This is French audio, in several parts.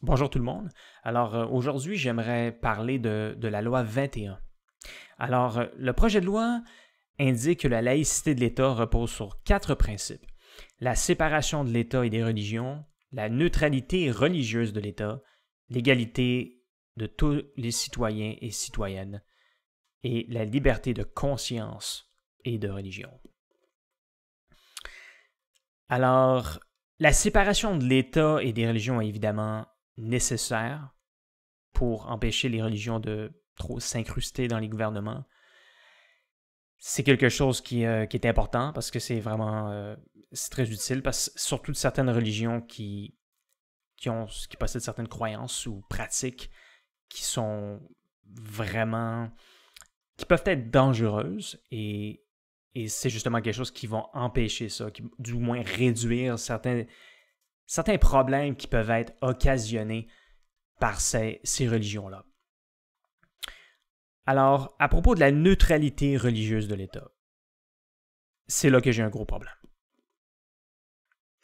Bonjour tout le monde. Alors aujourd'hui, j'aimerais parler de la loi 21. Alors, le projet de loi indique que la laïcité de l'État repose sur 4 principes. La séparation de l'État et des religions, la neutralité religieuse de l'État, l'égalité de tous les citoyens et citoyennes, et la liberté de conscience et de religion. Alors, la séparation de l'État et des religions est évidemment nécessaire pour empêcher les religions de trop s'incruster dans les gouvernements. C'est quelque chose qui est important parce que c'est vraiment c'est très utile, parce que surtout de certaines religions qui possèdent certaines croyances ou pratiques qui sont vraiment, qui peuvent être dangereuses, et c'est justement quelque chose qui va empêcher ça, du moins réduire certains problèmes qui peuvent être occasionnés par ces religions-là. Alors, à propos de la neutralité religieuse de l'État, c'est là que j'ai un gros problème.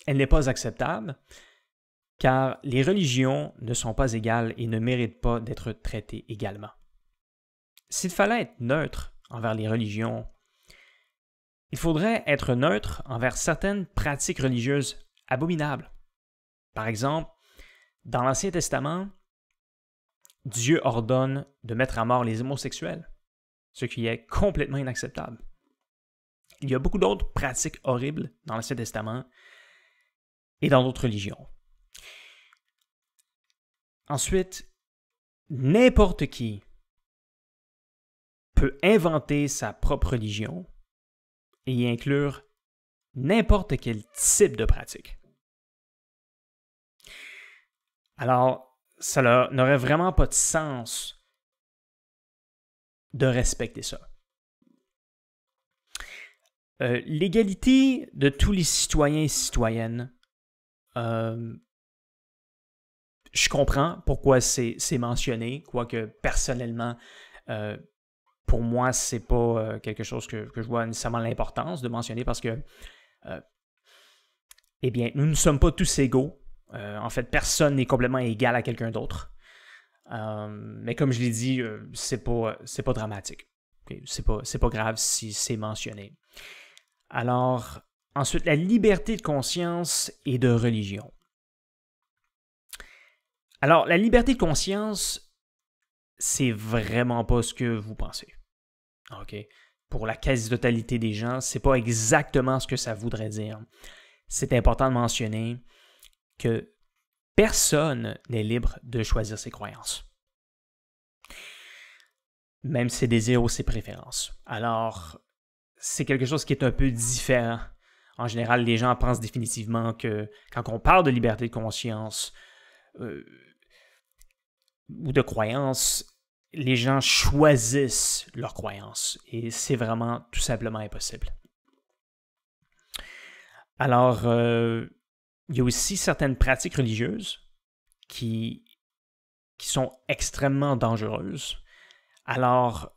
Elle n'est pas acceptable, car les religions ne sont pas égales et ne méritent pas d'être traitées également. S'il fallait être neutre envers les religions, il faudrait être neutre envers certaines pratiques religieuses abominables. Par exemple, dans l'Ancien Testament, Dieu ordonne de mettre à mort les homosexuels, ce qui est complètement inacceptable. Il y a beaucoup d'autres pratiques horribles dans l'Ancien Testament et dans d'autres religions. Ensuite, n'importe qui peut inventer sa propre religion et y inclure n'importe quel type de pratique. Alors, ça n'aurait vraiment pas de sens de respecter ça. L'égalité de tous les citoyens et citoyennes, je comprends pourquoi c'est mentionné, quoique personnellement, pour moi, c'est pas quelque chose que je vois nécessairement l'importance de mentionner, parce que, eh bien, nous ne sommes pas tous égaux. En fait, personne n'est complètement égal à quelqu'un d'autre. Mais comme je l'ai dit, c'est pas dramatique. Okay? C'est pas grave si c'est mentionné. Alors, ensuite, la liberté de conscience et de religion. Alors, la liberté de conscience, c'est vraiment pas ce que vous pensez. OK? Pour la quasi-totalité des gens, c'est pas exactement ce que ça voudrait dire. C'est important de mentionner que personne n'est libre de choisir ses croyances, même ses désirs ou ses préférences. Alors, c'est quelque chose qui est un peu différent. En général, les gens pensent définitivement que quand on parle de liberté de conscience ou de croyance, les gens choisissent leurs croyances, et c'est vraiment tout simplement impossible. Alors, il y a aussi certaines pratiques religieuses qui sont extrêmement dangereuses. Alors,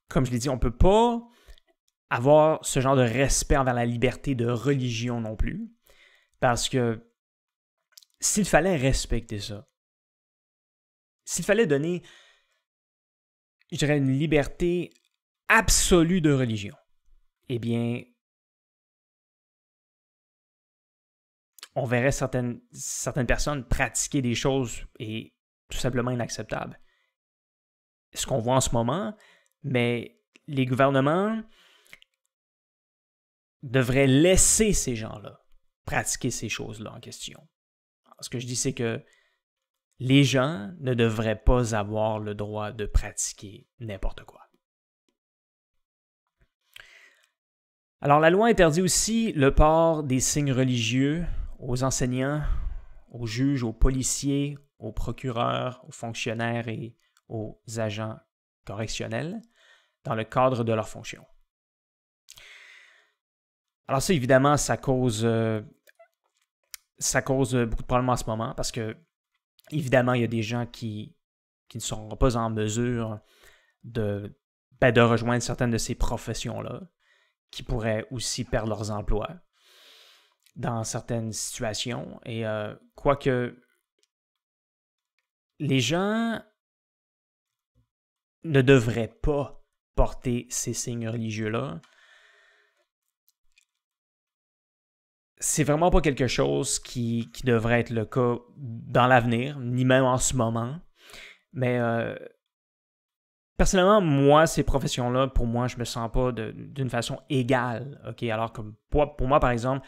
comme je l'ai dit, on ne peut pas avoir ce genre de respect envers la liberté de religion non plus, parce que s'il fallait respecter ça, s'il fallait donner, je dirais, une liberté absolue de religion, eh bien, on verrait certaines personnes pratiquer des choses et tout simplement inacceptables. Ce qu'on voit en ce moment, mais les gouvernements devraient laisser ces gens-là pratiquer ces choses-là en question. Alors, ce que je dis, c'est que les gens ne devraient pas avoir le droit de pratiquer n'importe quoi. Alors, la loi interdit aussi le port des signes religieux aux enseignants, aux juges, aux policiers, aux procureurs, aux fonctionnaires et aux agents correctionnels dans le cadre de leurs fonctions. Alors ça, évidemment, ça cause beaucoup de problèmes en ce moment, parce que, évidemment, il y a des gens qui ne seront pas en mesure de rejoindre certaines de ces professions-là, qui pourraient aussi perdre leurs emplois dans certaines situations. Et quoique les gens ne devraient pas porter ces signes religieux-là. C'est vraiment pas quelque chose qui devrait être le cas dans l'avenir, ni même en ce moment. Mais personnellement, moi, ces professions-là, pour moi, je me sens pas d'une façon égale. OK? Alors que pour moi, par exemple,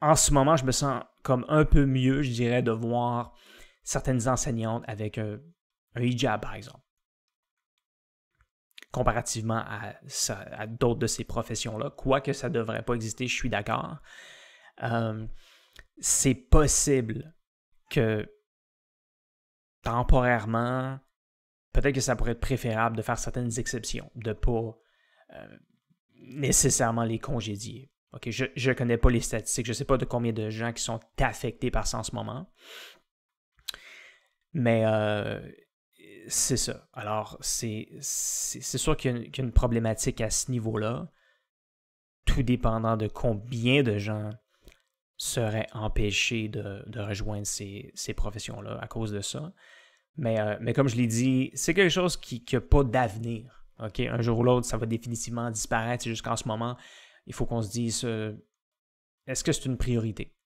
en ce moment, je me sens comme un peu mieux, je dirais, de voir certaines enseignantes avec un hijab, par exemple. Comparativement à d'autres de ces professions-là. Quoique ça ne devrait pas exister, je suis d'accord. C'est possible que temporairement, peut-être que ça pourrait être préférable de faire certaines exceptions, de ne pas nécessairement les congédier. Okay, je ne connais pas les statistiques, je ne sais pas de combien de gens qui sont affectés par ça en ce moment. Mais c'est ça. Alors, c'est sûr qu'il y a une problématique à ce niveau-là, tout dépendant de combien de gens seraient empêchés de rejoindre ces professions-là à cause de ça. Mais comme je l'ai dit, c'est quelque chose qui n'a pas d'avenir. Okay? Un jour ou l'autre, ça va définitivement disparaître. Jusqu'en ce moment, il faut qu'on se dise, est-ce que c'est une priorité?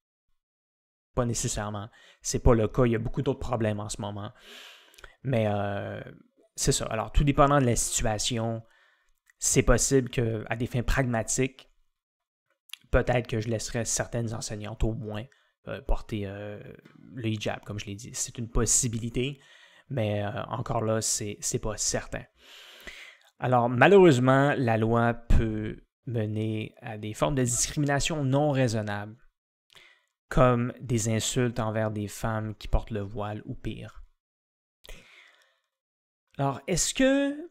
Pas nécessairement. C'est pas le cas. Il y a beaucoup d'autres problèmes en ce moment. Mais c'est ça. Alors, tout dépendant de la situation, c'est possible qu'à des fins pragmatiques, peut-être que je laisserais certaines enseignantes au moins porter le hijab, comme je l'ai dit. C'est une possibilité, mais encore là, c'est pas certain. Alors, malheureusement, la loi peut mener à des formes de discrimination non raisonnables, comme des insultes envers des femmes qui portent le voile ou pire. Alors, est-ce que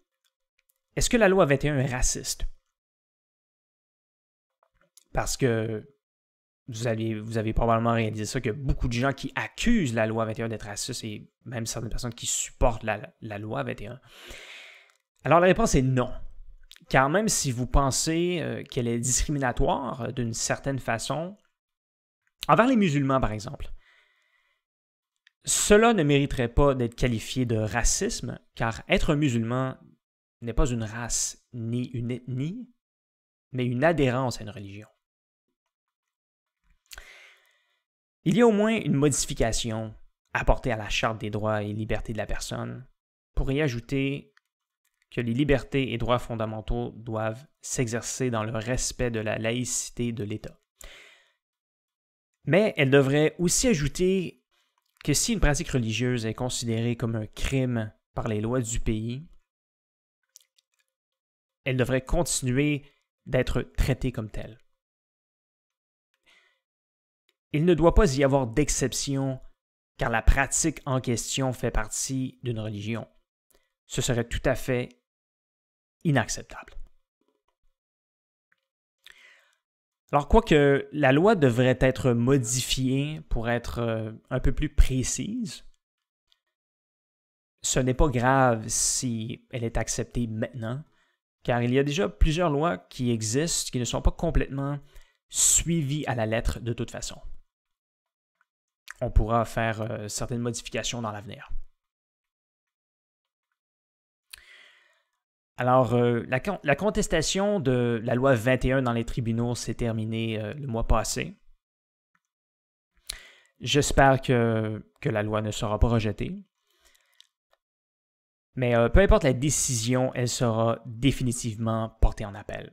la loi 21 est raciste? Parce que vous avez probablement réalisé ça, qu'il y a beaucoup de gens qui accusent la loi 21 d'être raciste et même certaines personnes qui supportent la loi 21. Alors, la réponse est non. Car même si vous pensez qu'elle est discriminatoire d'une certaine façon, envers les musulmans, par exemple, cela ne mériterait pas d'être qualifié de racisme, car être musulman n'est pas une race ni une ethnie, mais une adhérence à une religion. Il y a au moins une modification apportée à la Charte des droits et libertés de la personne pour y ajouter que les libertés et droits fondamentaux doivent s'exercer dans le respect de la laïcité de l'État. Mais elle devrait aussi ajouter que si une pratique religieuse est considérée comme un crime par les lois du pays, elle devrait continuer d'être traitée comme telle. Il ne doit pas y avoir d'exception car la pratique en question fait partie d'une religion. Ce serait tout à fait inacceptable. Alors, quoique la loi devrait être modifiée pour être un peu plus précise, ce n'est pas grave si elle est acceptée maintenant, car il y a déjà plusieurs lois qui existent qui ne sont pas complètement suivies à la lettre de toute façon. On pourra faire certaines modifications dans l'avenir. Alors, la contestation de la loi 21 dans les tribunaux s'est terminée le mois passé. J'espère que la loi ne sera pas rejetée. Mais peu importe la décision, elle sera définitivement portée en appel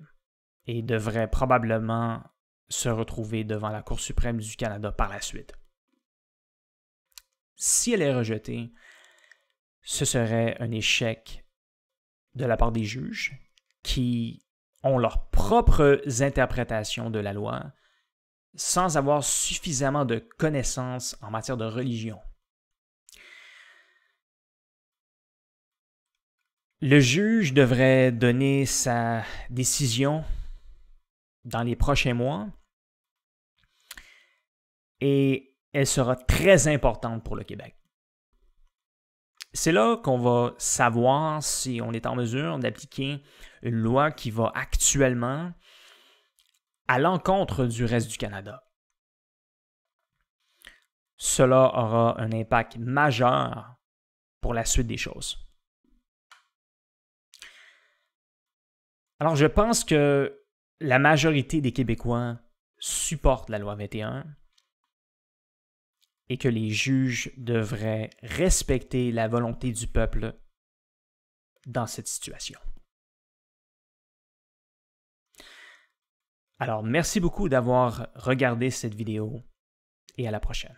et devrait probablement se retrouver devant la Cour suprême du Canada par la suite. Si elle est rejetée, ce serait un échec de la part des juges qui ont leurs propres interprétations de la loi sans avoir suffisamment de connaissances en matière de religion. Le juge devrait donner sa décision dans les prochains mois et elle sera très importante pour le Québec. C'est là qu'on va savoir si on est en mesure d'appliquer une loi qui va actuellement à l'encontre du reste du Canada. cela aura un impact majeur pour la suite des choses. Alors, je pense que la majorité des Québécois supportent la loi 21 et que les juges devraient respecter la volonté du peuple dans cette situation. Alors, merci beaucoup d'avoir regardé cette vidéo et à la prochaine.